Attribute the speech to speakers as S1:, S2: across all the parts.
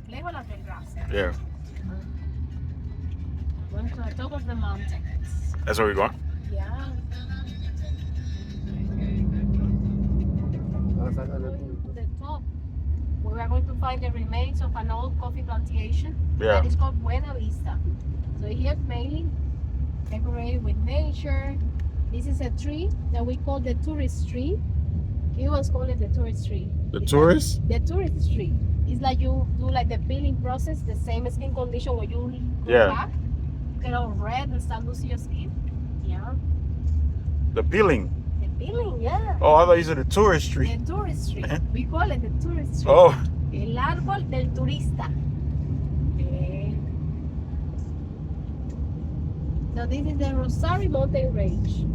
S1: complejo la Terrazas.
S2: Yeah.
S1: Going to the top of the mountains.
S2: That's where we're going?
S1: Yeah. Going to the top. We are going to find the remains of an old coffee plantation that is called Buena Vista. So here mainly decorated with nature. This is a tree that we call the tourist tree. Cubans call it the tourist tree.
S2: The tourist?
S1: The tourist tree. It's like you do like the peeling process, the same skin condition when you go back. Get all red and start losing your skin. Yeah.
S2: The peeling?
S1: The peeling, yeah.
S2: Oh, I thought you said the tourist tree.
S1: The tourist tree. We call it the tourist tree.
S2: Oh.
S1: El árbol del turista. So this is the Rosario mountain range.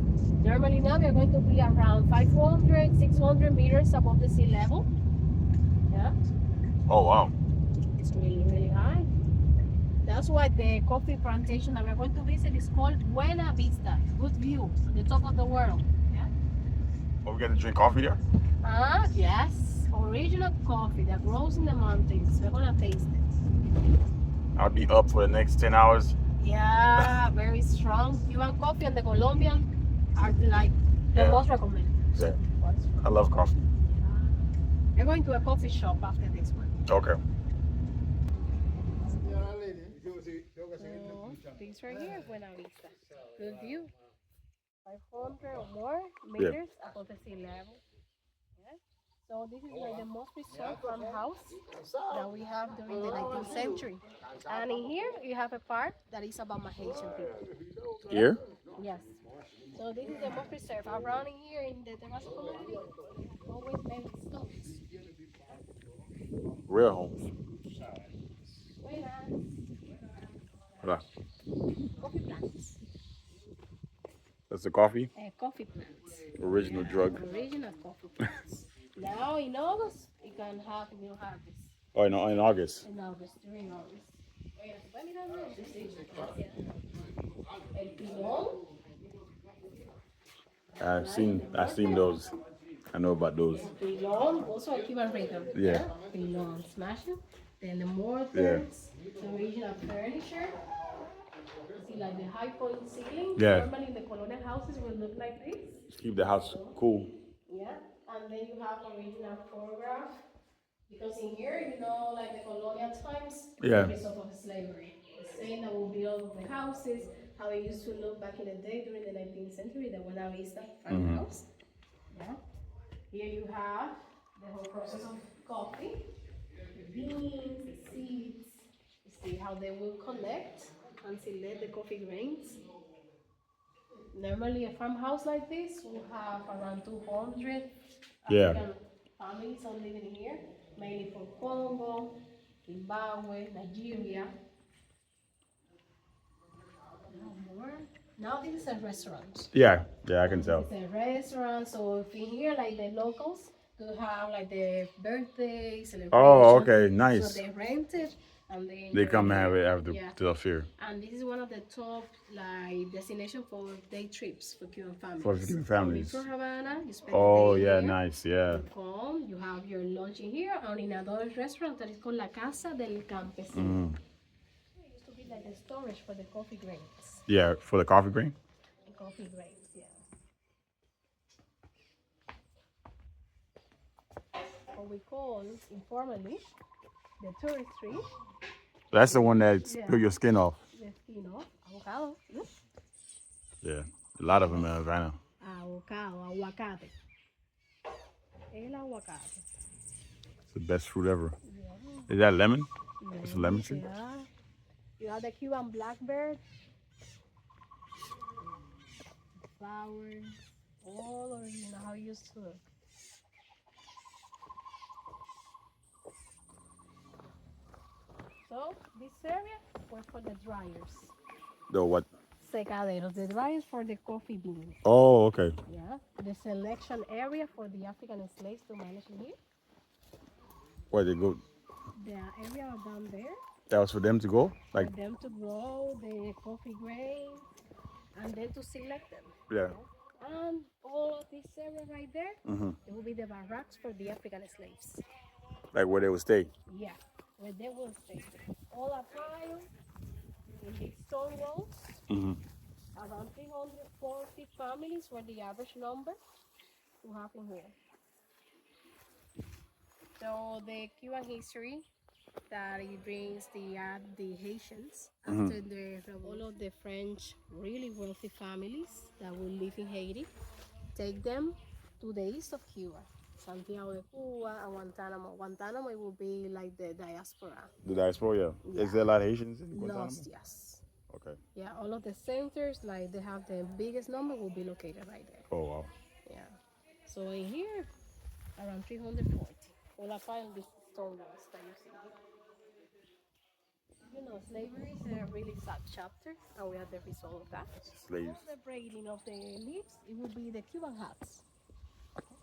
S1: Normally now we are going to be around 500, 600 meters above the sea level. Yeah.
S2: Oh, wow.
S1: It's really, really high. That's why the coffee plantation that we're going to visit is called Buena Vista. Good view on the top of the world. Yeah.
S2: Oh, we got to drink coffee there?
S1: Yes. Original coffee that grows in the mountains. We're going to taste it.
S2: I'll be up for the next 10 hours.
S1: Yeah, very strong. Cuban coffee and the Colombian are like the most recommended.
S2: Yeah. I love coffee.
S1: Yeah. We're going to a coffee shop after this one.
S2: Okay.
S1: This right here is Buena Vista. Good view. 500 or more meters above the sea level. Yeah. So this is like the most preserved farmhouse that we have during the 19th century. And in here you have a part that is about Haitian people.
S2: Here?
S1: Yes. So this is the most preserved. Around here in the Terrazas community, always made with stones.
S2: Real homes. Hola.
S1: Coffee plants.
S2: That's the coffee?
S1: Coffee plants.
S2: Original drug.
S1: Original coffee plants. Now in August, you can have new harvest.
S2: Oh, in August?
S1: In August, during August. El pilón.
S2: I've seen those. I know about those.
S1: Pilón, also a Cuban rhythm.
S2: Yeah.
S1: Pilón, smash it. Then the mortars, the original furniture. See, like the high point ceiling.
S2: Yeah.
S1: Normally the colonial houses will look like this.
S2: Keep the house cool.
S1: Yeah. And then you have original photograph. Because in here, you know, like the colonial times, the result of slavery. The same that will build the houses, how it used to look back in the day during the 19th century, the Buena Vista farmhouse. Yeah. Here you have the whole process of coffee, the beans, the seeds. You see how they will connect and select the coffee grains. Normally, a farmhouse like this will have around 200 African families all living here, mainly from Congo, Zimbabwe, Nigeria. Now this is a restaurant.
S2: Yeah, I can tell.
S1: It's a restaurant, so if in here, like the locals could have like the birthday celebration.
S2: Oh, okay, nice.
S1: So they rent it and
S2: they come and have it after the fair.
S1: And this is one of the top like destination for day trips for Cuban families.
S2: For Cuban families.
S1: From Havana, you spend
S2: oh,
S1: the day
S2: yeah,
S1: here.
S2: Nice, yeah.
S1: You come, you have your lunch in here, and in another restaurant that is called La Casa del Campesino. It used to be like a storage for the coffee grains.
S2: Yeah, for the coffee grain?
S1: The coffee grains, yeah. What we call informally the tourist tree.
S2: That's the one that peel your skin off.
S1: The skin off, avocado.
S2: Yeah, a lot of them in Havana.
S1: Avocado, aguacate. El aguacate.
S2: It's the best fruit ever. Yeah. Is that lemon?
S1: Yeah.
S2: It's a lemon tree?
S1: Yeah. You have the Cuban blackbird. Flowers. All original, how it used to look. So, this area was for the dryers.
S2: The what?
S1: Secaderos, the dryers for the coffee beans.
S2: Oh, okay.
S1: Yeah, the selection area for the African slaves to manage here.
S2: Where they go?
S1: The area down there.
S2: That was for them to go?
S1: For them to grow the coffee grains and then to select them.
S2: Yeah.
S1: And all of this area right there, it will be the barracks for the African slaves.
S2: Like where they would stay?
S1: Yeah. where they will stay. All a pile in big stone walls.
S2: Mm-hmm.
S1: Around 340 families were the average number to have in here. So the Cuban history that it brings the Haitians after the all of the French really wealthy families that will live in Haiti, take them to the east of Cuba, Santiago de Cuba and Guantanamo. Guantanamo it will be like the diaspora.
S2: The diaspora, yeah.
S1: Yeah.
S2: Is there a lot of Haitians in Guantanamo?
S1: Lost, yes.
S2: Okay.
S1: Yeah, all of the centers, like they have the biggest number, will be located right there.
S2: Oh, wow.
S1: Yeah. So in here, around 340. All I find these stone walls that you see here. You know, slavery is a really sad chapter, and we are the result of that.
S2: Slaves.
S1: All the braiding of the leaves, it would be the Cuban hats.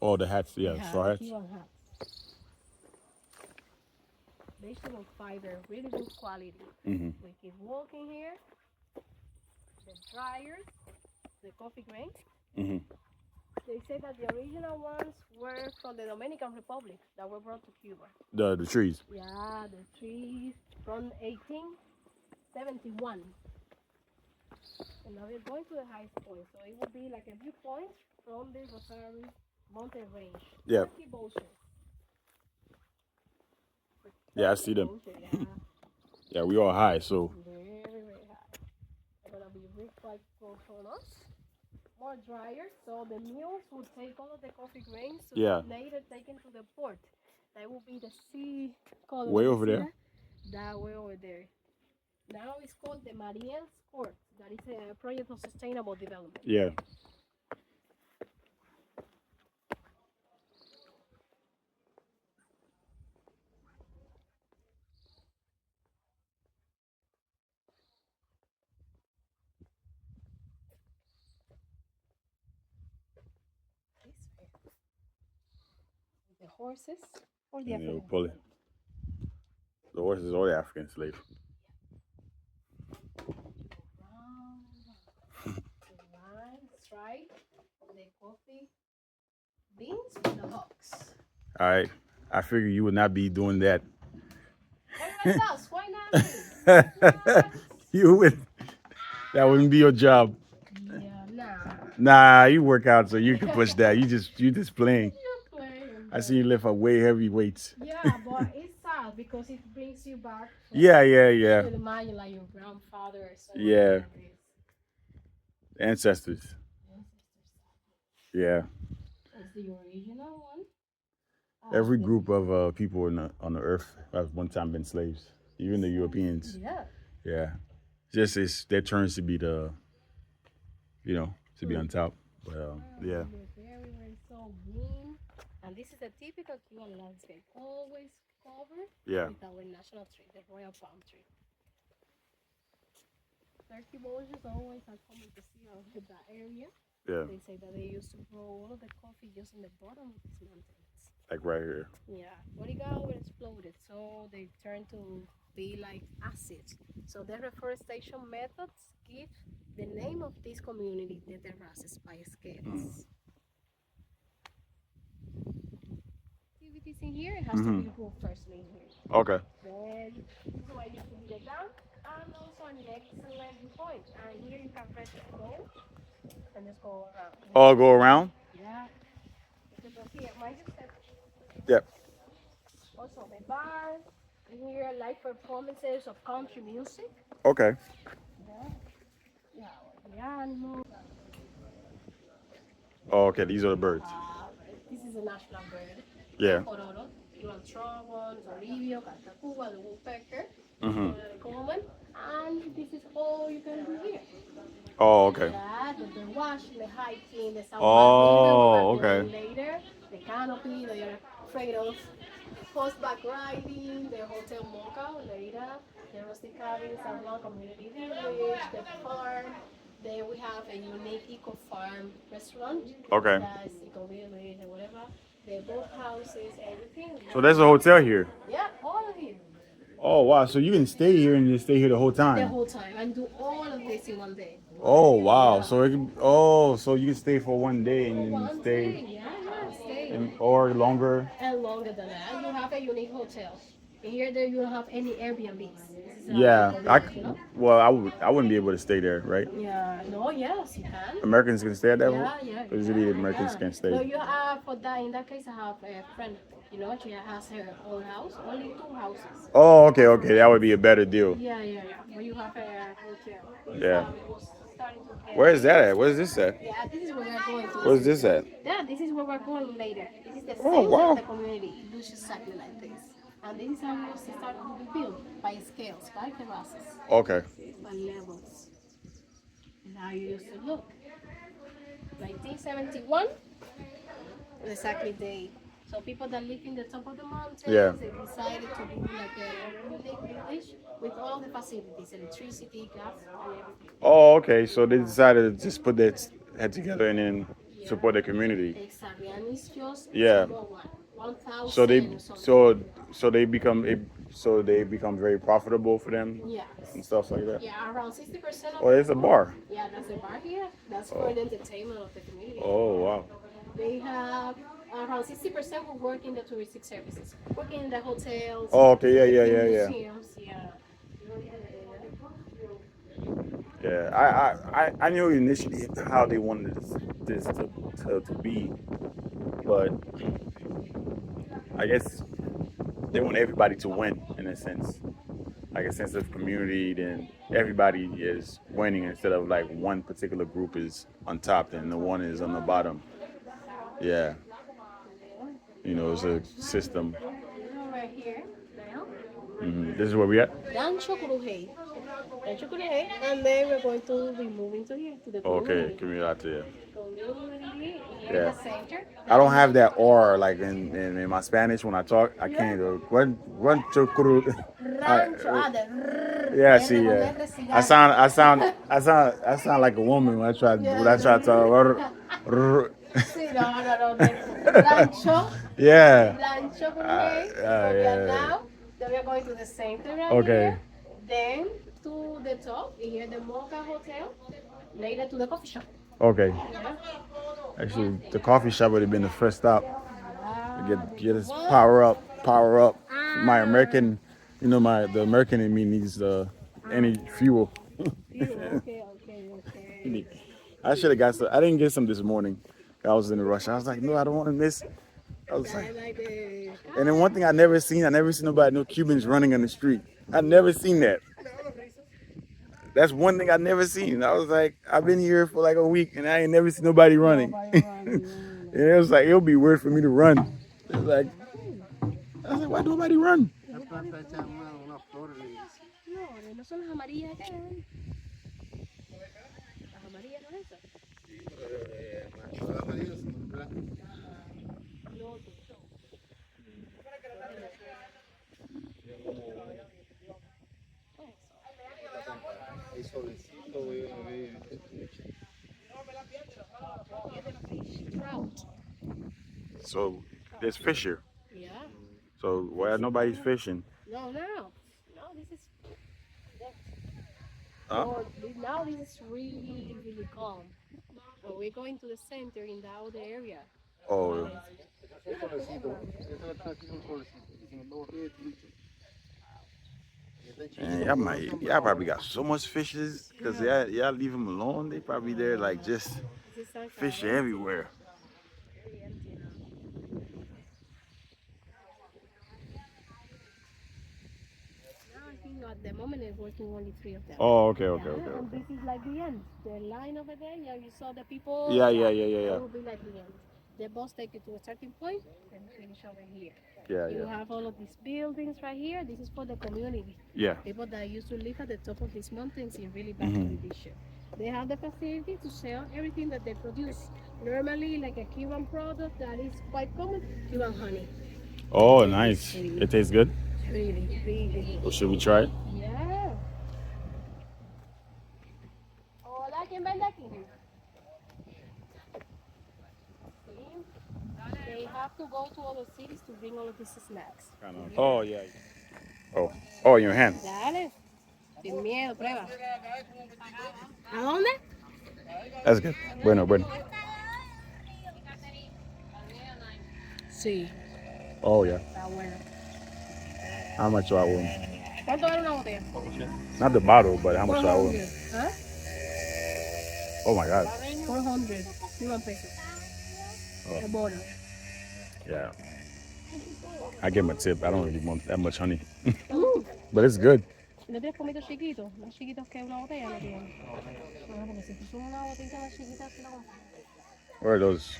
S2: Oh, the hats, yeah, straw
S1: the
S2: hats.
S1: Cuban hats. Vegetable fiber, really good quality.
S2: Mm-hmm.
S1: We keep walking here. The dryers, the coffee grains.
S2: Mm-hmm.
S1: They say that the original ones were from the Dominican Republic that were brought to Cuba.
S2: The trees.
S1: Yeah, the trees from 1871. And now we're going to the highest point. So it will be like a viewpoint from the Rosario mountain range.
S2: Yeah.
S1: 30 vultures.
S2: Yeah, I see them.
S1: Yeah.
S2: Yeah, we all high, so.
S1: Very, very high. They're going to be really quite close on us. More drier, so the mules would take all of the coffee grains to later taken to the port. That will be the sea color.
S2: Way over there?
S1: That way over there. Now it's called the Mariel's Court. That is a project of sustainable development.
S2: Yeah.
S1: The horses or the
S2: And they'll
S1: African?
S2: pull it. The horses or the African slave.
S1: That's right. The coffee beans with the hawks.
S2: All right. I figure you would not be doing that.
S1: Everyone else, why not?
S2: You would. That wouldn't be your job.
S1: Yeah, nah.
S2: Nah, you work out so you can push that. You just playing.
S1: You're playing.
S2: I see you lift up way heavy weights.
S1: Yeah, but it's sad because it brings you back.
S2: Yeah.
S1: You could imagine like your grandfather or something.
S2: Yeah.
S1: Like this.
S2: Ancestors. Yeah.
S1: It's the original one.
S2: Every group of people on the earth have one time been slaves, even the Europeans.
S1: Yeah.
S2: Yeah. Just it's their turns to be to be on top. But yeah.
S1: Very, very so green. And this is a typical Cuban landscape, always covered with our national tree, the royal palm tree. Turkey vultures always are coming to see that area.
S2: Yeah.
S1: They say that they used to grow all of the coffee just in the bottom of these mountains.
S2: Like right here.
S1: Yeah, but it got overexploded, so they turned to be like acid. So the reforestation methods give the name of this community, the Terrazas, by scales. Activities in here, it has to be roof firstly in here.
S2: Okay.
S1: Then this is why you can get down, and also an excellent point. And here you can press the go and just go around.
S2: All go around?
S1: Yeah. Here, mind your step.
S2: Yep.
S1: Also the bar. Here, live performances of country music.
S2: Okay.
S1: Yeah, the animals.
S2: Oh, okay. These are the birds.
S1: This is a national bird.
S2: Yeah.
S1: Cororo, Trogons, Olivio, Catacuba, the woodpecker,
S2: Mm-hmm.
S1: common, and this is all you can do here.
S2: Oh, okay.
S1: Yeah, the wash, the hiking, the San Juan
S2: Oh,
S1: river,
S2: okay.
S1: later, the canopy, they're afraid of horseback riding, the Hotel Mocha later, the rustic cabin, San Juan community village, the farm. Then we have a unique eco farm restaurant.
S2: Okay.
S1: That's eco village or whatever. The boat houses, everything.
S2: So there's a hotel here.
S1: Yeah, all of it.
S2: Oh, wow. So you can stay here and just stay here the whole time?
S1: The whole time and do all of this in one day.
S2: Oh, wow. Yeah. So it can, so you can stay for one day and then stay.
S1: Day. Yeah, stay.
S2: Or longer.
S1: And longer than that. You have a unique hotel. And here, there you don't have any Airbnbs. This is
S2: Yeah,
S1: community, no?
S2: well, I wouldn't be able to stay there, right?
S1: Yeah, no, yes, you can.
S2: Americans can stay at that.
S1: Yeah, yeah,
S2: Or usually the Americans
S1: yeah.
S2: can't stay.
S1: No, you have for that. In that case, I have a friend. You know, she has her own house, only two houses.
S2: Oh, okay, okay, that would be a better deal.
S1: Yeah, yeah, yeah. But you have a hotel.
S2: Yeah.
S1: Starting to get.
S2: Where is that at? Where is this at?
S1: Yeah, this is where we're going to.
S2: Where's this at?
S1: Yeah, this is where we're going later. This is the
S2: Oh,
S1: center
S2: wow.
S1: of the community. It looks exactly like this. And this is how it was started to be built by scales, by terrazas,
S2: Okay.
S1: by levels. And how you used to look. 1971, exactly day. So people that live in the top of the mountains,
S2: Yeah.
S1: they decided to do like a village with all the facilities, electricity, gas, and everything.
S2: Oh, okay. So they decided to just put that head together and then support the community.
S1: Exactly, and it's just
S2: Yeah.
S1: small one, 1,000
S2: So they
S1: or something.
S2: so they become very profitable for them
S1: Yes.
S2: and stuff like that.
S1: Yeah, around 60% of
S2: Oh, it's a bar.
S1: yeah, that's the bar here. That's for the entertainment of the community.
S2: Oh, wow.
S1: They have around 60% who work in the touristic services, working in the hotels.
S2: Oh, okay. Yeah,
S1: in
S2: yeah.
S1: museums, yeah.
S2: Yeah, I knew initially how they wanted this to be, but I guess they want everybody to win in a sense, like a sense of community. Then everybody is winning instead of like one particular group is on top and the one is on the bottom. Yeah, it's a system.
S1: Right here now.
S2: This is where we at.
S1: Rancho Crujay. Rancho Crujay, and then we're going to be moving to here, to the
S2: Okay,
S1: community.
S2: community out there.
S1: Community, here
S2: Yeah.
S1: in the center.
S2: I don't have that R like in my Spanish when I talk. I can't run to cru.
S1: Rancho, the
S2: Yeah, see, yeah. I sound like a woman when I try to talk.
S1: Sí, no. Rancho.
S2: Yeah.
S1: Rancho Crujay.
S2: yeah.
S1: Now, then we're going to the center right
S2: Okay.
S1: here. Then to the top, here the Mocha Hotel. Later to the coffee shop.
S2: Okay. Actually, the coffee shop would have been the first stop. Get us power up. My American, the American in me needs any fuel.
S1: Okay.
S2: I should have got some. I didn't get some this morning. I was in a rush. I was like, no, I don't want to miss. I was like, and then one thing I never seen nobody, no Cubans running on the street. I never seen that. That's one thing I never seen. I was like, I've been here for like a week and I ain't never seen nobody running. And it was like, it'll be weird for me to run. It was like, I was like, why nobody run?
S1: No, no son las amarillas que hay. Las amarillas no esas. Trout.
S2: So there's fish here.
S1: Yeah.
S2: So why nobody's fishing?
S1: No, this is.
S2: Huh?
S1: Now this is really calm. But we're going to the center in the other area.
S2: Oh. And y'all probably got so much fishes because y'all leave them alone. They probably there like just fish everywhere.
S1: At the moment, they're working only 3 of them.
S2: Oh, okay.
S1: And this is like the end. The line over there, you saw the people.
S2: Yeah.
S1: It will be like the end. The bus take you to a starting point and finish over here. You have all of these buildings right here. This is for the community.
S2: Yeah.
S1: People that used to live at the top of these mountains in really bad condition. They have the facility to sell everything that they produce. Normally, like a Cuban product that is quite common, Cuban honey.
S2: Oh, nice. It tastes good?
S1: Really.
S2: Well, should we try it?
S1: Yeah. Hola, ¿quién vende aquí? They have to go to other cities to bring all of these snacks.
S2: Oh, yeah. Oh, in your hand.
S1: Dale. Sin miedo, prueba. ¿A dónde?
S2: That's good. Bueno.
S1: Sí.
S2: Oh, yeah.
S1: Está bueno.
S2: How much do I owe him?
S1: ¿Cuánto vale una botella?
S2: Not the bottle, but how much do I owe
S1: 400.
S2: him?
S1: ¿Ah?
S2: Oh my God.
S1: 400. Cuban pesos.
S2: Oh.
S1: A bottle.
S2: Yeah. I give him a tip. I don't really want that much honey. But it's good.
S1: ¿No tienes pomitos chiquitos? Más chiquitos que una botella no tienes. Bueno, porque si tú son una botella más chiquita, sí la compras.
S2: Where are those?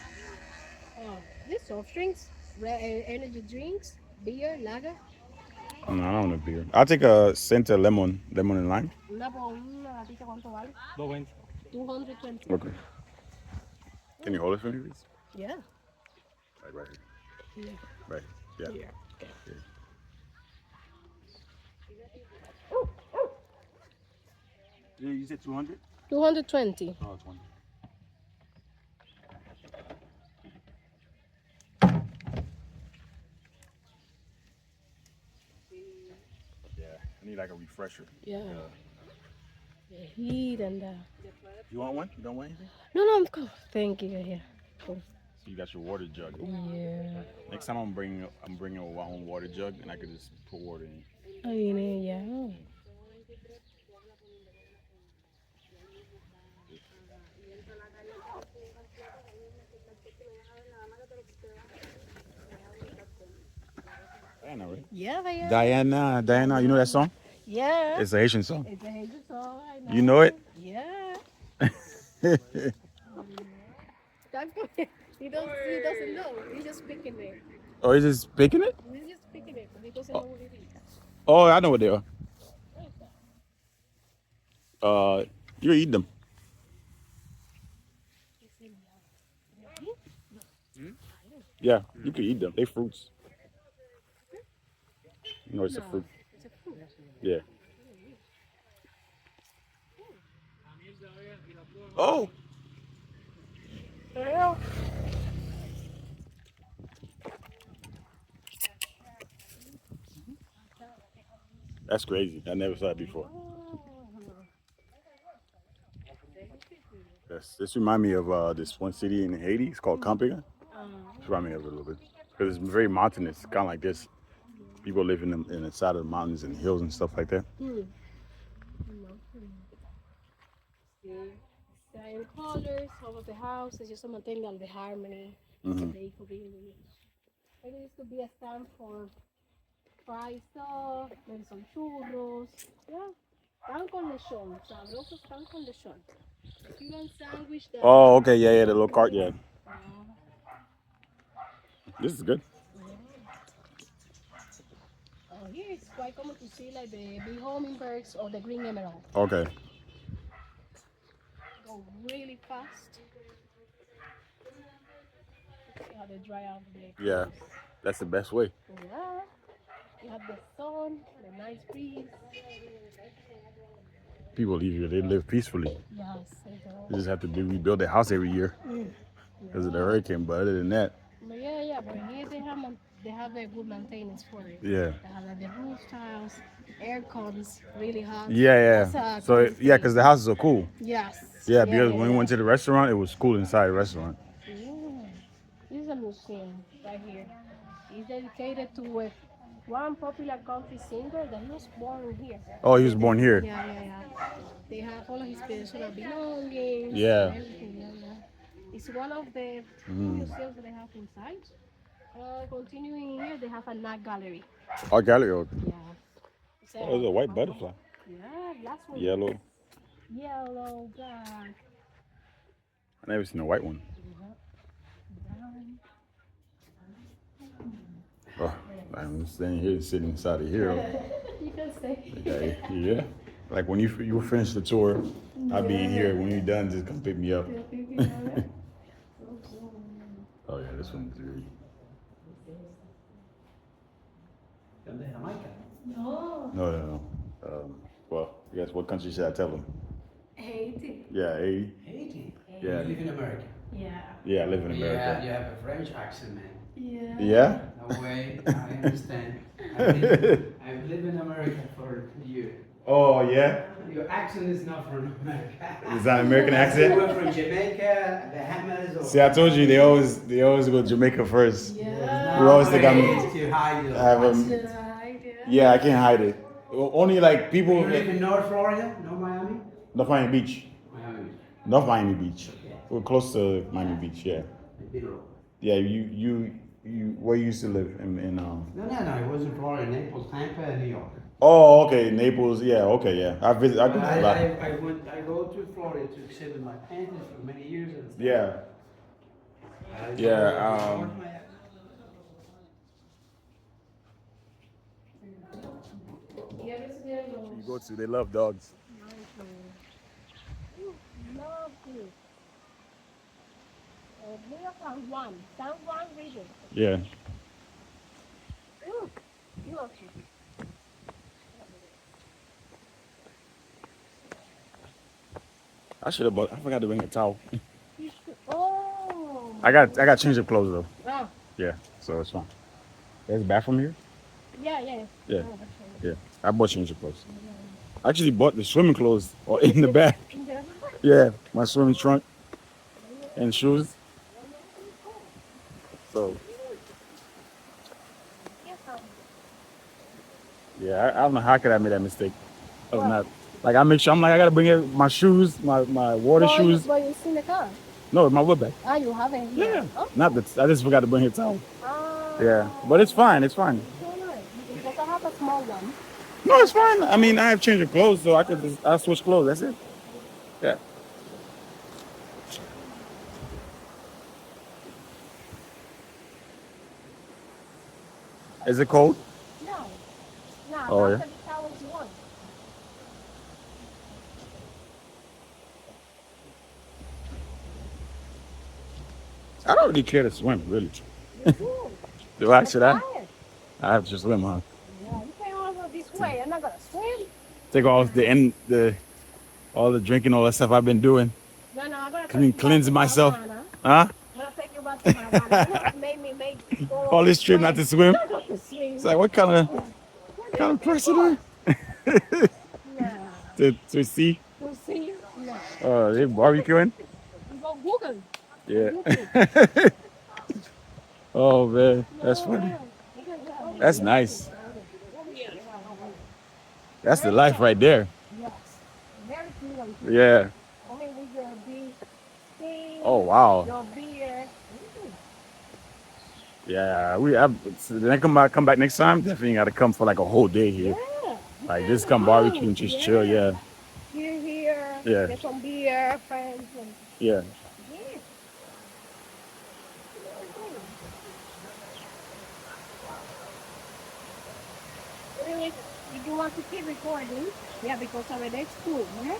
S1: These soft drinks, energy drinks, beer, lager.
S2: No, I don't want a beer. I'll take a Santa lemon and lime.
S1: Una latita, ¿cuánto vale? 220.
S2: Okay. Can you hold it for me, please?
S1: Yeah.
S2: Right here.
S1: Yeah.
S2: Right. Yeah.
S1: Yeah. Okay.
S2: Yeah. You said 200?
S1: 220.
S2: Oh, 20. Yeah, I need like a refresher.
S1: Yeah. The heat and the...
S2: You want one? You don't want anything?
S1: No, I'm cool. Thank you. Yeah. Cool.
S2: So you got your water jug.
S1: Yeah.
S2: Next time I'm bringing my own water jug and I could just put water in.
S1: Oh, yeah.
S2: Diana, right?
S1: Yeah.
S2: Diana, you know that song?
S1: Yeah.
S2: It's a Haitian song.
S1: It's a Haitian song. I know.
S2: You know it?
S1: Yeah. He doesn't know. He's just picking it.
S2: Oh, he's just picking it?
S1: He's just picking it, but he doesn't know what it is.
S2: Oh, I know what they are. You eat them. Yeah, you can eat them. They fruits. No, it's a fruit.
S1: It's a fruit.
S2: Yeah. Oh.
S1: Yeah.
S2: That's crazy. I never saw it before. Yes, this reminds me of this one city in Haiti. It's called Campiga. This reminds me of it a little bit. Because it's very mountainous, kind of like this. People live in the side of the mountains and hills and stuff like that.
S1: Same colors, all of the houses, just to maintain the harmony. They could be maybe this could be a stand for fried stuff, maybe some churros. Yeah. Pan con lechon, sabrosos pan con lechon. Cuban sandwich.
S2: Oh, okay, yeah, the little cart, yeah. This is good.
S1: Here it's quite common to see like the big hummingbirds or the green emerald.
S2: Okay.
S1: Go really fast. See how they dry out the
S2: Yeah, that's the best way.
S1: Yeah. You have the sun, the nice breeze.
S2: People leave here, they live peacefully.
S1: Yes, they do.
S2: They just have to rebuild their house every year because of the hurricane, but other than that.
S1: But but here they have a good maintenance for it.
S2: Yeah.
S1: They have like the roof tiles, air cons, really hot.
S2: Yeah. So, because the houses are cool.
S1: Yes.
S2: Yeah, because when we went to the restaurant, it was cool inside the restaurant.
S1: Yeah. This is a museum right here. It's dedicated to one popular country singer that was born here.
S2: Oh, he was born here.
S1: Yeah. They have all of his personal belongings.
S2: Yeah.
S1: Everything. Yeah. It's one of the museums that they have inside. Continuing here, they have a art gallery.
S2: Art gallery.
S1: Yeah.
S2: Oh, there's a white butterfly.
S1: Yeah, last one.
S2: Yellow.
S1: Yellow, black.
S2: I never seen a white one. Oh, I'm staying here, sitting inside of here.
S1: You can stay.
S2: Yeah. Like when you finish the tour, I'll be in here. When you're done, just come pick me up. Oh yeah, this one's really. No. Well, I guess what country should I tell them?
S1: Haiti.
S2: Yeah, Haiti.
S3: Haiti?
S2: Yeah.
S3: You live in America?
S1: Yeah.
S2: Yeah, I live in America.
S3: Yeah, you have a French accent, man.
S1: Yeah.
S2: Yeah?
S3: No way, I understand. I've lived in America for a year.
S2: Oh, yeah?
S3: Your accent is not from America.
S2: Is that an American accent?
S3: We're from Jamaica, Bahamas. Or
S2: See, I told you, they always go Jamaica first.
S1: Yeah.
S2: We always think I'm.
S3: to hide your
S2: I have
S3: accent.
S1: I do.
S2: Yeah, I can't hide it. Only like people.
S3: You live in North Florida, no Miami?
S2: North Miami Beach.
S3: Miami.
S2: North Miami Beach.
S3: Okay.
S2: We're close to Miami Beach. Yeah.
S3: Below.
S2: Yeah. Where you used to live in
S3: No, it wasn't Florida, Naples, Tampa, and New York.
S2: Oh, okay, Naples. Yeah, okay, yeah. I visit. I
S3: But
S2: do a lot.
S3: I go to Florida to exhibit my paintings for many years. And stuff.
S2: Yeah. Yeah. You go to. They love dogs.
S1: Love this. Rio San Juan. San Juan region.
S2: Yeah.
S1: Look.
S2: I should have bought. I forgot to bring a towel.
S1: Oh.
S2: I got change of clothes though.
S1: Ah.
S2: Yeah, so it's fine. There's a bathroom here.
S1: Yeah.
S2: Yeah. Yeah. I bought change of clothes. I actually bought the swimming clothes in the back. Yeah, my swimming trunk and shoes. So. Yeah, I don't know how could I made that mistake. Of not like I make sure I'm like I gotta bring in my shoes, my water shoes.
S1: But you in the car?
S2: No, my wood bag.
S1: Ah, you haven't?
S2: Yeah.
S1: Oh.
S2: Not that I just forgot to bring a towel.
S1: Ah.
S2: Yeah. But it's fine, it's fine.
S1: So nice. Because I have a small one.
S2: No, it's fine. I mean I have change of clothes so I switch clothes, that's it. Yeah. Is it cold?
S1: No. No.
S2: Oh, yeah?
S1: That's the towels you want.
S2: I don't really care to swim, really.
S1: Cool.
S2: Do I? Should I?
S1: Tired.
S2: I have to swim, huh?
S1: Yeah, you can't all go this way. I'm not gonna swim.
S2: Take off all the drinking, all that stuff I've been doing.
S1: No, I'm gonna take you
S2: Cleanse
S1: back to
S2: myself.
S1: Havana.
S2: Huh?
S1: I'm gonna take you back to Havana. Made me make go
S2: All this trip not to swim?
S1: Not to swim.
S2: It's like what kind of person
S1: Yeah.
S2: to see?
S1: To see? No.
S2: Oh, they barbecuing?
S1: You go Google.
S2: Yeah. Oh man, that's funny. That's nice. That's the life right there.
S1: Yes. Very clean.
S2: Yeah.
S1: Only with your big thing.
S2: Oh wow.
S1: Your beer.
S2: Yeah. Then I come back next time. Definitely got to come for like a whole day here.
S1: Yeah.
S2: Like just come barbecue and just chill. Yeah.
S1: Here.
S2: Yeah.
S1: Get some beer, friends. And,
S2: Yeah.
S1: yeah. Really, if you want to keep recording, yeah, because over there it's cool, yeah?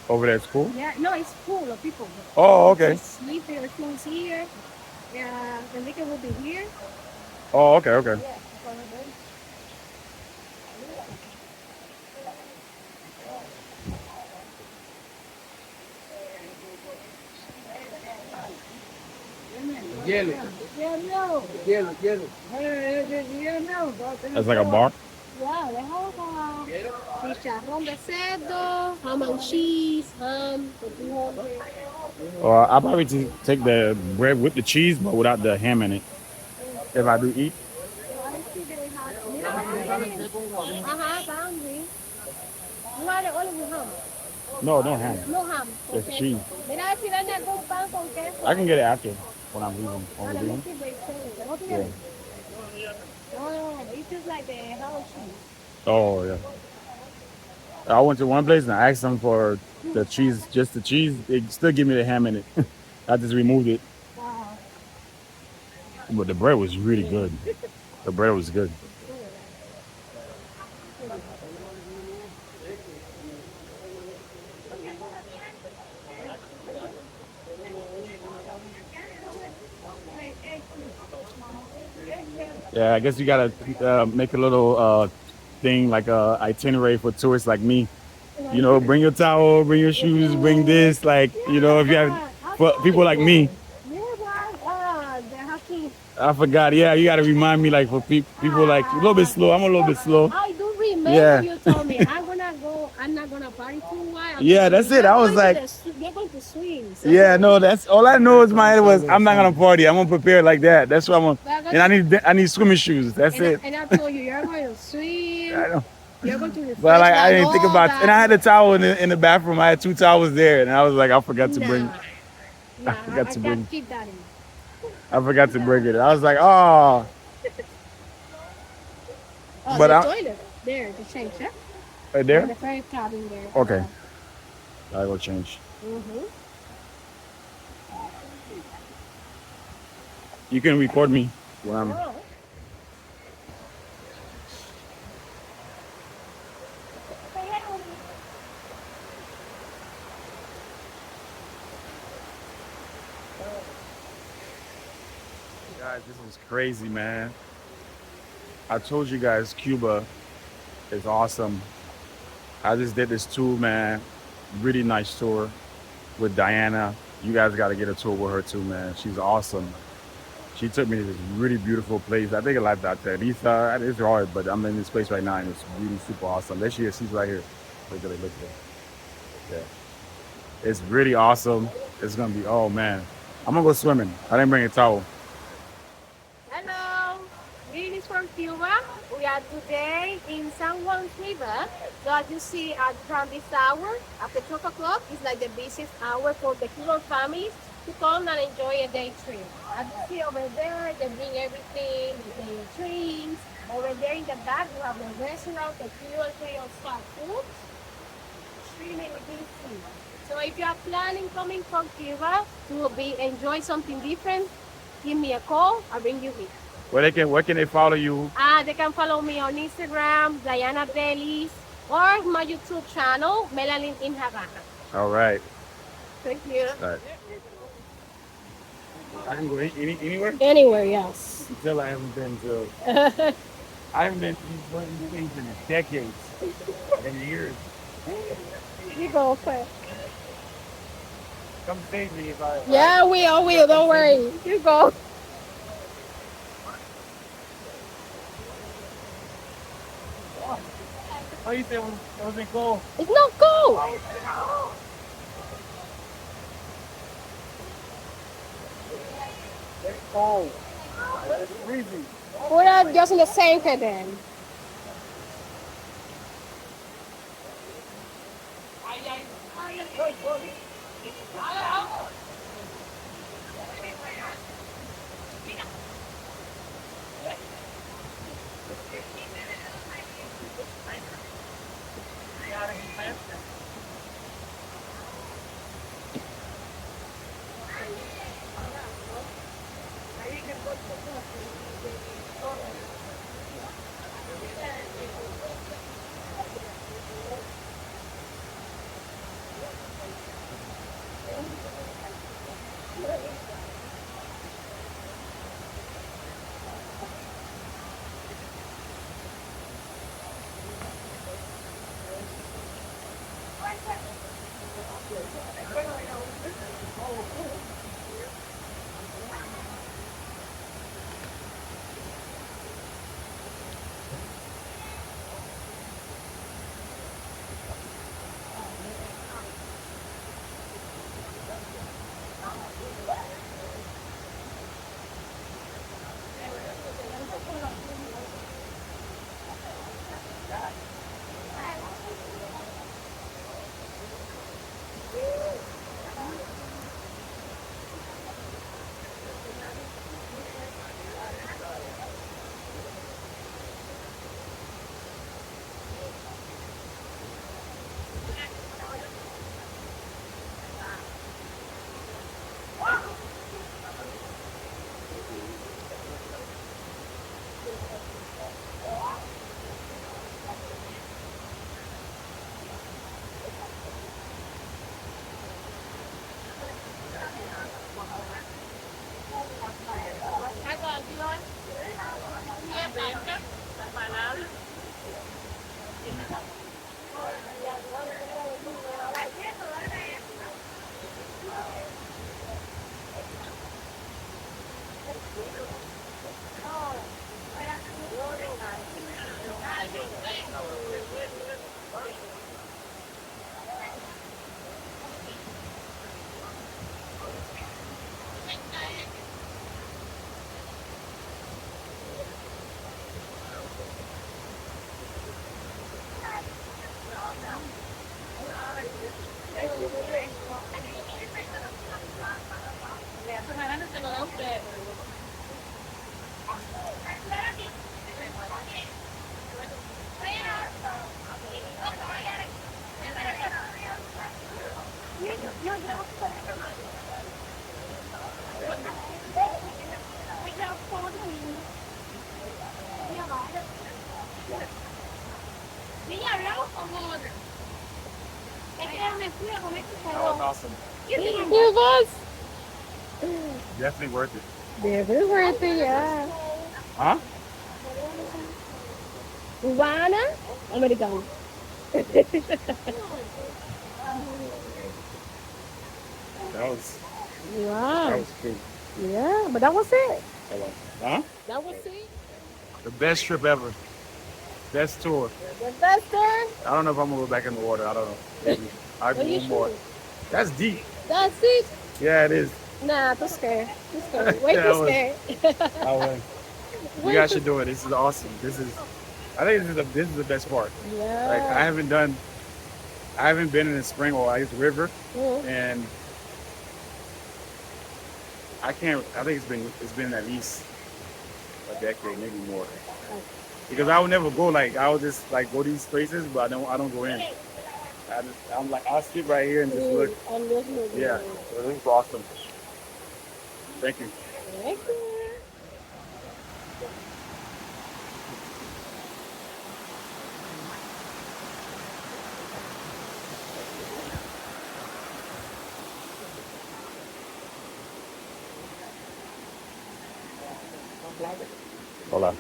S2: Over there, it's cool.
S1: Yeah, no, it's full of people.
S2: Oh, okay.
S1: They sleep, everything's here. Yeah, the liquor will be here.
S2: Oh, okay, okay.
S1: Yeah, it's over there.
S3: Hielo,
S1: Yeah,
S3: hielo.
S1: no.
S2: That's like a bar.
S1: Yeah, they have chicharrón de cerdo, ham and cheese, ham,
S2: Or I'll probably just take the bread with the cheese, but without the ham in it. If I do eat.
S1: boundary. You are the only with ham.
S2: No ham.
S1: No ham.
S2: Just cheese.
S1: Mira, si venden algún pan con queso.
S2: I can get it after when I'm leaving.
S1: Ah,
S2: When
S1: let
S2: we're
S1: me
S2: leaving.
S1: see if they sell it. What do you
S2: Yeah.
S1: get? No, it's just like the ham cheese.
S2: Oh yeah. I went to one place and I asked them for the cheese, just the cheese. They still give me the ham in it. I just removed it.
S1: Wow.
S2: But the bread was really good. The bread was good. Yeah, I guess you gotta make a little thing like a itinerary for tourists like me. You know, bring your towel, bring your shoes, bring this. Like, you know, if you have for people like me.
S1: Yeah, they have to.
S2: I forgot. Yeah, you gotta remind me like for people like a little bit slow. I'm a little bit slow.
S1: I do remember
S2: Yeah.
S1: you told me I'm gonna go. I'm not gonna party too while.
S2: Yeah, that's it. I was like,
S1: You're going to swing. So
S2: yeah, no, that's all I know is my head was I'm not gonna party. I'm gonna prepare like that. That's what I'm gonna. And I need swimming shoes. That's it.
S1: And I told you you're going to swim. You're going to refresh
S2: But like I
S1: that
S2: didn't think
S1: all
S2: about,
S1: that.
S2: and I had a towel in the bathroom. I had 2 towels there, and I was like, I forgot to bring.
S1: Nah,
S2: forgot
S1: I
S2: to
S1: can't
S2: bring.
S1: keep that in.
S2: I forgot to bring it. I was like, oh.
S1: Oh,
S2: But
S1: the
S2: I
S1: toilet. There, the change, yeah?
S2: right
S1: Yeah,
S2: there.
S1: the fairy cabin there.
S2: Okay, I will change.
S1: Mm-hmm.
S2: You can record me when I'm.
S1: Oh.
S2: Guys, this is crazy, man. I told you guys Cuba is awesome. I just did this tour, man. Really nice tour with Diana. You guys got to get a tour with her too, man. She's awesome. She took me to this really beautiful place. I think I like that Terrazas. It's hard, but I'm in this place right now and it's really super awesome. There she is. She's right here. Look at it. Look at it. Yeah. It's really awesome. It's going to be, oh man. I'm going to go swimming. I didn't bring a towel.
S1: Hello, this is from Cuba. We are today in San Juan River. So as you see from this hour, after 12 o'clock, it's like the busiest hour for the Cuban families to come and enjoy a day trip. As you see over there, they bring everything, the drinks. Over there in the back, you have the restaurant, the Cuban Creole spot food. Extremely busy. So if you are planning coming from Cuba to enjoy something different, give me a call. I'll bring you here.
S2: Where can they follow you?
S1: They can follow me on Instagram, Diana Bellis, or my YouTube channel, Melanin in Havana.
S2: All right.
S1: Thank you.
S2: All right. I can go anywhere?
S1: Anywhere, yes.
S2: Until I haven't been to. I haven't been to these things in decades and years.
S1: You go quick.
S2: Come save me if I.
S1: Yeah, we will. Don't worry. You go.
S2: Oh, you said it wasn't cold.
S1: It's not cold.
S2: It's cold. It's freezing.
S1: We're not just in the same head then.
S2: That was awesome.
S1: It was
S2: Definitely worth it.
S1: definitely worth it, yeah.
S2: Huh?
S1: Cubana, americano.
S2: That was
S1: Wow.
S2: cool.
S1: Yeah, but that was it.
S2: Huh?
S1: That was it.
S2: The best trip ever. Best tour.
S1: The best time.
S2: I don't know if I'm gonna go back in the water. I don't know. Maybe. I'll
S1: Well,
S2: go
S1: you
S2: one more.
S1: should.
S2: That's deep.
S1: That's it.
S2: Yeah, it is.
S1: Nah, too scared. Too scared. Way
S2: Yeah,
S1: too
S2: I was.
S1: scared.
S2: I was. You
S1: Way
S2: guys
S1: too.
S2: should do it. This is awesome. This is. I think this is the best part. Like
S1: Yeah.
S2: I haven't been in the spring or ice river,
S1: Mm.
S2: and I can't. I think it's been at least a decade, maybe more. Because I would never go. Like I would just like go these places, but I don't go in. I'm like I'll sit right here and just look.
S1: I'm just looking
S2: Yeah,
S1: at it.
S2: so this is awesome. Thank you.
S1: Thank you.
S2: Hola.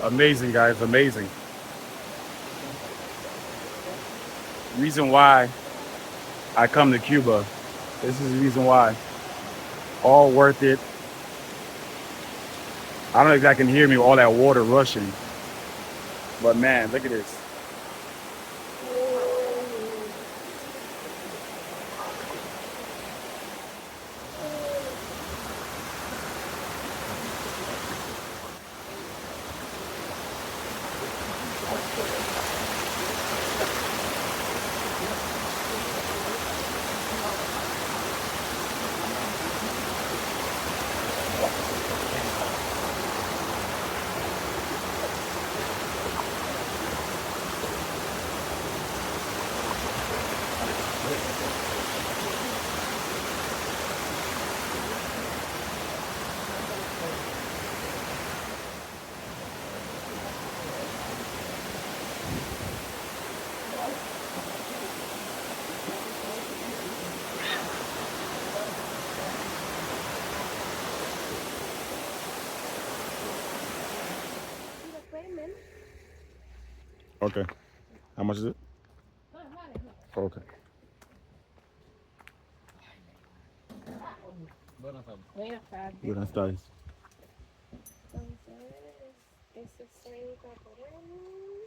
S2: Amazing, guys. Amazing. Reason why I come to Cuba. This is the reason why. All worth it. I don't know if y'all can hear me with all that water rushing. But man, look at this. Okay. How much is it? Okay.
S1: Buenas tardes.
S2: Buenas tardes.
S1: Entonces, es 60 por él.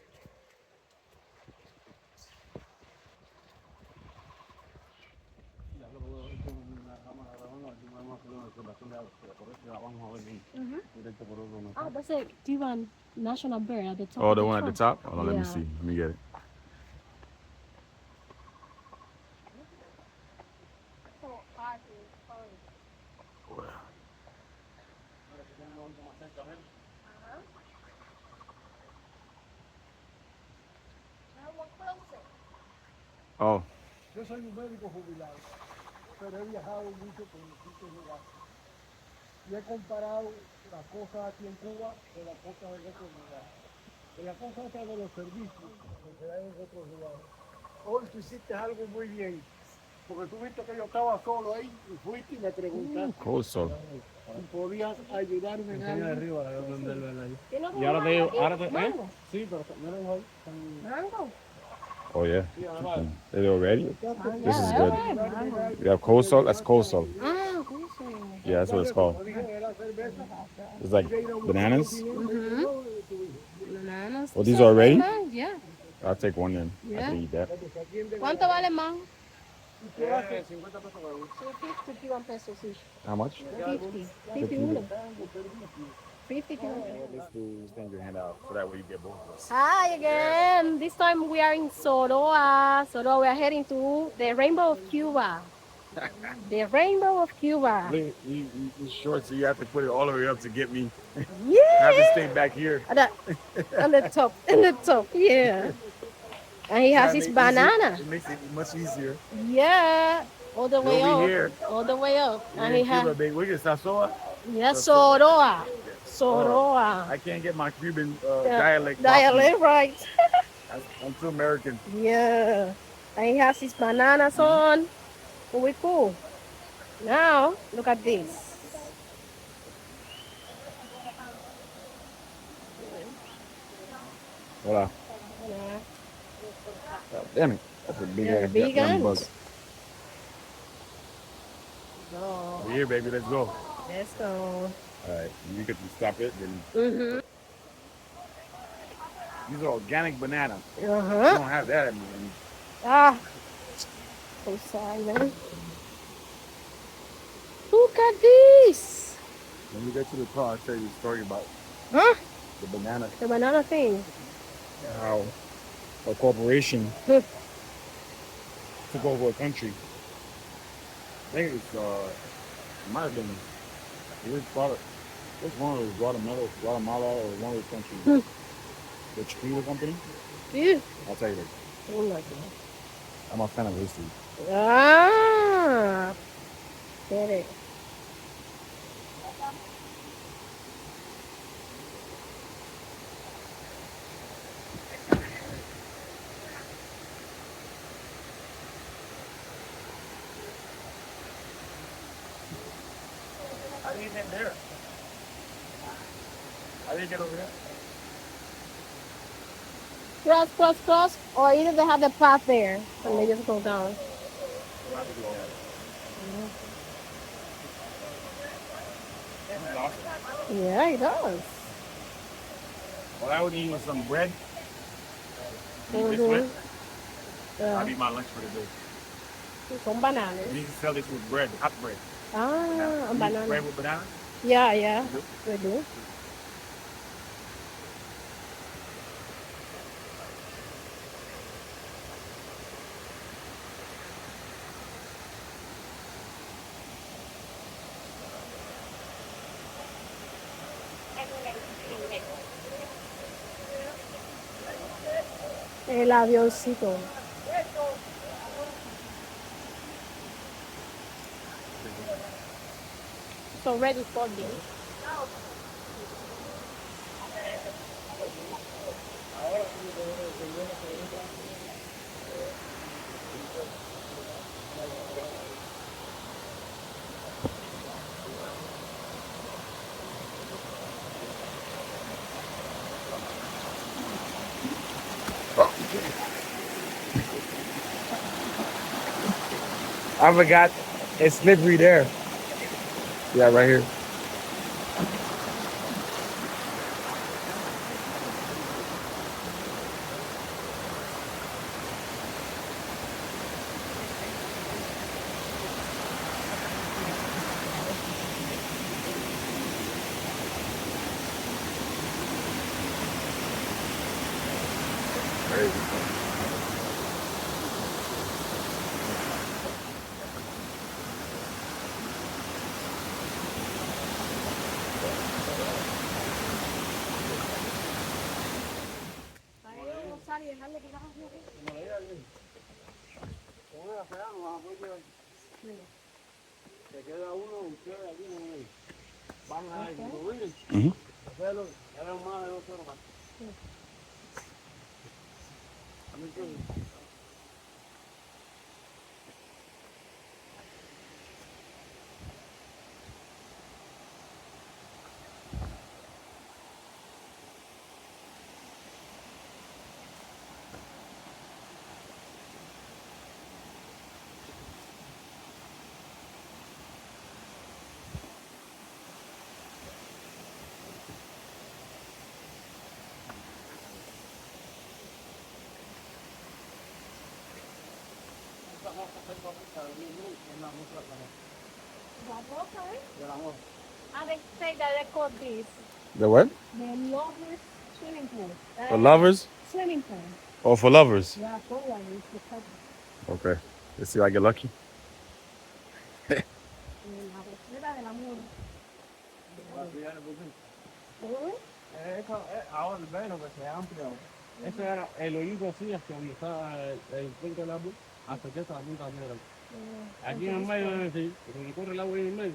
S1: Oh, that's a Cuban national bird at the top.
S2: Oh,
S1: of
S2: the
S1: the
S2: one at the
S1: trunk.
S2: top? Hold on, let me
S1: Yeah.
S2: see. Let me get it. Well, oh,
S4: Yo soy un médico jubilado, pero he viajado mucho por distintos lugares y he comparado las cosas aquí en Cuba con las cosas en otros lugares. En la cosa de los servicios que se dan en otros lugares. Hoy tú hiciste algo muy bien. Porque tú viste que yo estaba solo ahí y fuiste y me preguntaste
S2: Cold salt.
S4: si podías ayudarme en algo.
S3: arriba, donde él ve ahí.
S1: ¿Tienes
S3: Y ahora te digo, ahora te,
S1: mango?
S3: Sí, pero mira ahí.
S1: Mango.
S2: Oh yeah. Is it already?
S1: Ah,
S2: This is
S1: yeah,
S2: good.
S1: okay, mango.
S2: We have cold salt. That's cold salt.
S1: Ah, juicy.
S2: Yeah, that's what it's called. It's like bananas.
S1: Mm-hmm. Bananas.
S2: Oh, these
S1: So
S2: are ready?
S1: nice, yeah.
S2: I'll take one then. I
S1: Yeah.
S2: can eat that.
S1: ¿Cuánto vale mango?
S3: 50 pesos cada uno.
S1: Sí, 51 pesos each.
S2: How much?
S1: 50. 51. 51.
S2: Let's do extend your hand out so that way you get both of us.
S1: Hi again. This time we are in Soroa. Soroa, we are heading to the Rainbow of Cuba. The Rainbow of Cuba.
S2: Look, he's short, so you have to put it all the way up to get me. I
S1: Yeah.
S2: have to stay back here.
S1: On the top. On the top. Yeah. And he has his banana.
S2: It makes it much easier.
S1: Yeah. All the way
S2: We'll be
S1: up.
S2: here.
S1: All the way up. And
S2: Yeah,
S1: he
S2: Cuba,
S1: has.
S2: baby. We get Soroa.
S1: Yeah, Soroa. Soroa.
S2: I can't get my Cuban dialect.
S1: Dialect, right.
S2: I'm too American.
S1: Yeah. And he has his bananas on. Very cool. Now, look at this.
S2: Voila.
S1: Yeah.
S2: Oh, damn it. That's a big
S1: Yeah,
S2: ass
S1: big
S2: young bug.
S1: ants. So,
S2: We're here, baby. Let's go.
S1: let's go.
S2: All right. You get to stop it. Then
S1: Mm-hmm.
S2: these are organic bananas. You
S1: Uh-huh.
S2: don't have that in Miami.
S1: Ah. So sad, man. Look at this.
S2: When we get to the car, I'll tell you a story about
S1: Huh?
S2: the banana.
S1: The banana thing.
S2: How a corporation
S1: Hmm.
S2: took over a country. I think it's it might have been which product. Which one of those Guatemala or one of those countries?
S1: Hmm.
S2: The tequila company.
S1: Yeah.
S2: I'll tell you later.
S1: Oh my God.
S2: I'm a fan of whiskey.
S1: Ah. Get it.
S2: I didn't get there. I didn't get over there.
S1: Cross, cross, cross. Or either they have the path there and they just go down. Yeah, it does.
S2: Well, I would eat with some bread. This
S1: Mhm.
S2: way,
S1: Yeah.
S2: I'll eat my lunch for the day.
S1: Some bananas.
S2: You need to sell this with bread, hot bread.
S1: Ah,
S2: You
S1: a
S2: eat
S1: banana.
S2: bread with banana?
S1: Yeah, yeah.
S2: You do?
S1: We do. El avioncito. So ready for this.
S2: I forgot. It's slippery there. Yeah, right here.
S4: Se queda uno, ustedes aquí no van a incluir.
S2: Mhm.
S4: Pero eran más de 2 horas.
S1: And they say that they call this
S2: The what?
S1: the lovers swimming pool.
S2: For lovers?
S1: Swimming pool.
S2: Or for lovers?
S1: Yeah, for lovers. The couple.
S2: Okay. Let's see if I get lucky.
S1: La postura del amor.
S4: Ahora el velo que se ha ampliado. Ese era el hoyito así hasta donde está el puente del árbol, hasta que está la punta negra. Aquí en el medio, sí, donde corre el agua ahí en el medio,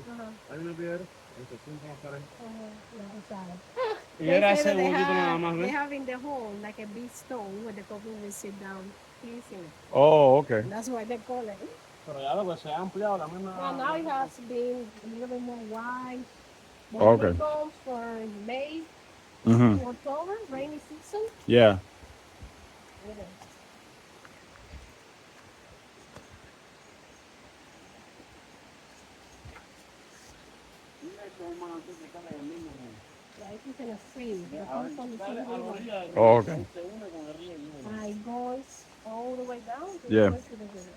S4: hay una piedra, y se sienta más para ahí. Y era ese huequito nada más,
S1: They
S4: ¿ves?
S1: have in the hole like a big stone where the couple will sit down. Easily.
S2: Oh, okay.
S1: That's why they call it.
S4: Pero ya lo que se ha ampliado la misma.
S1: Well, now it has been a little bit more wide. But
S2: Okay.
S1: when it comes for May
S2: Mm-hmm.
S1: to October, rainy season,
S2: Yeah.
S1: it is. Yeah, it is in a stream. It comes from the same river.
S2: Oh, okay.
S1: And it goes all the way down to
S2: Yeah.
S1: the rest of the river.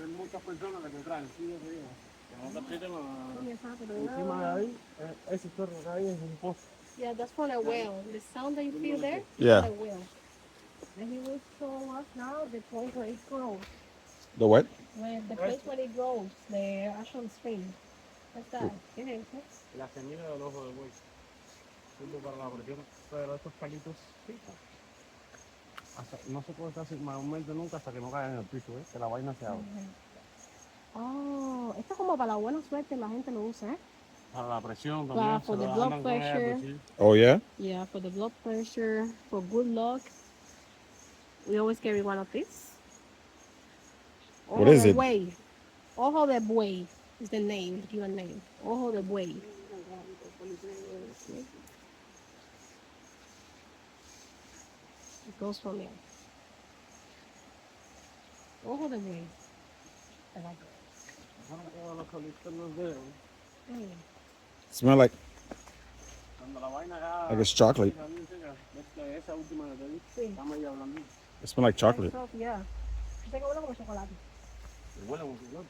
S4: Hay muchas personas que traen, sí,
S1: Yes, happening
S4: encima de
S1: now.
S4: ahí, ese cerro que hay es un pozo.
S1: Yeah, that's from a well. The sound that you feel there is
S2: Yeah.
S1: from a well. And he will show us now the place where it grows.
S2: The what?
S1: Where the place where it grows, the actual stream. What's that? It is.
S4: La semilla del ojo de buey. Sirve para la presión, pero estos palitos sí. No se puede estar normalmente nunca hasta que no caiga en el piso, que la vaina se abre.
S1: Oh, esto es como para la buena suerte la gente lo usa, ¿eh?
S4: Para la presión
S1: Para
S4: también.
S1: for
S4: se
S1: the
S4: lo
S1: blood
S4: andan con ella,
S1: pressure.
S4: pues, sí.
S2: Oh, yeah?
S1: Yeah, for the blood pressure, for good luck. We always carry one of these.
S2: What is it?
S1: Buey. Ojo de buey is the name, the given name. Ojo de buey. It goes from there. Ojo de buey. I like it.
S4: Todos los colitos los dedos.
S2: Smell like
S4: Cuando la vaina ya.
S2: like it's chocolate.
S4: Esa última que te di,
S1: Sí.
S4: está media blandita.
S2: It smells like chocolate.
S1: Soft, yeah. Tengo uno como chocolate.
S4: Huele como chocolate.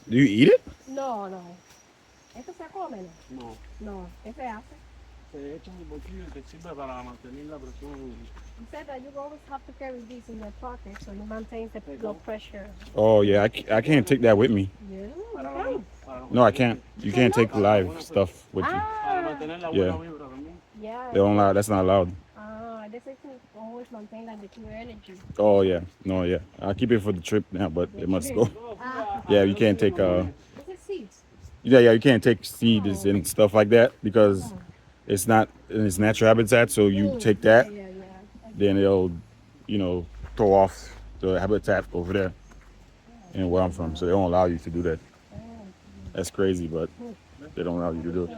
S2: Do you eat it?
S1: No, no. ¿Esto se come?
S4: No.
S1: No. ¿Qué se hace?
S4: Se echa en el bolsillo y te sirve para mantener la presión.
S1: You said that you always have to carry this in your pocket so you maintain the blood pressure.
S2: Oh, yeah. I can't take that with me.
S1: Yeah.
S2: No, I can't. You can't take live stuff with you.
S4: Para
S1: Ah,
S4: mantener la
S2: Yeah.
S4: buena vibra también.
S1: yeah.
S2: They don't allow. That's not allowed.
S1: This is to always maintain like the pure energy.
S2: Oh, yeah. No, yeah. I'll keep it for the trip now, but it must go.
S1: Ah,
S2: Yeah, you can't take
S1: this is seeds.
S2: yeah, you can't take seeds and stuff like that because it's not in its natural habitat. So you take that,
S1: Yeah.
S2: then it'll, throw off the habitat over there and where I'm from. So they don't allow you to do that. That's crazy, but they don't allow you to do it.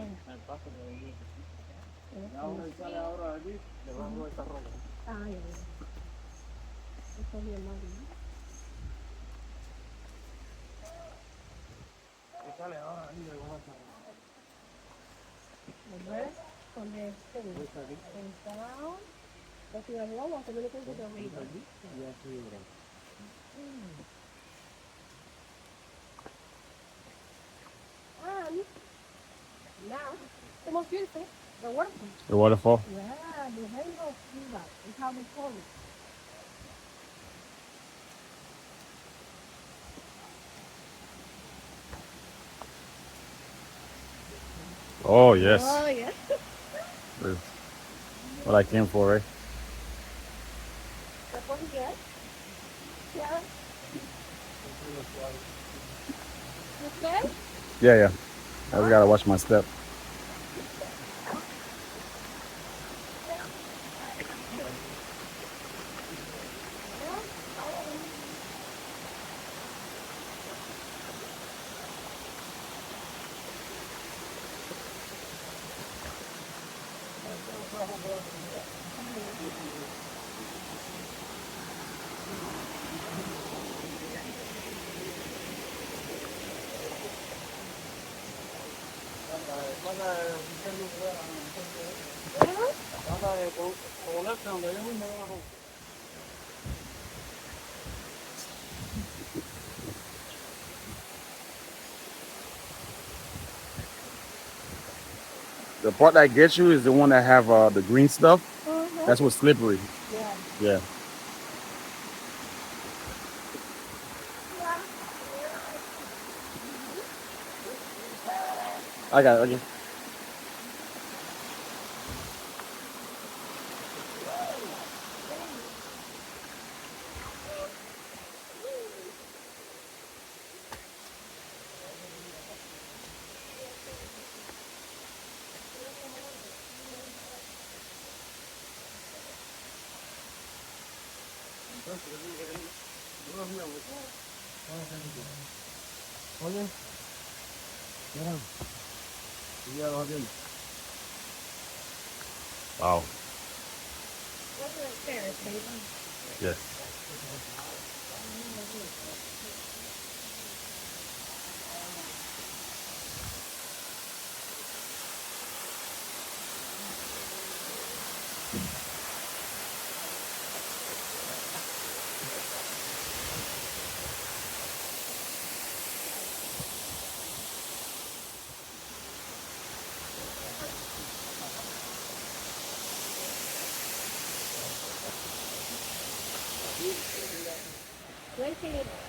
S4: Ahora sale ahora de aquí, debajo de esta roca.
S1: Ah, yeah. Esto es bien malo.
S4: Sale ahora ahí debajo de esta roca.
S1: The rest from the thing. And down. But you have one more, so we're looking at the river.
S4: Y así, bro.
S1: And now, the most beautiful, the waterfall.
S2: The waterfall.
S1: Yeah, the rainbow river is how they call it.
S2: Oh, yes.
S1: Oh, yeah.
S2: That's what I came for, right?
S1: That's what you get. Yeah. Okay?
S2: Yeah. I just gotta watch my step. The part that gets you is the one that have the green stuff.
S1: Uh-huh.
S2: That's what's slippery.
S1: Yeah.
S2: Yeah. I got it. Okay.
S4: Oye, mira, ya lo bien.
S2: Wow.
S1: What's the stairs, baby?
S2: Yes.
S1: Where's it?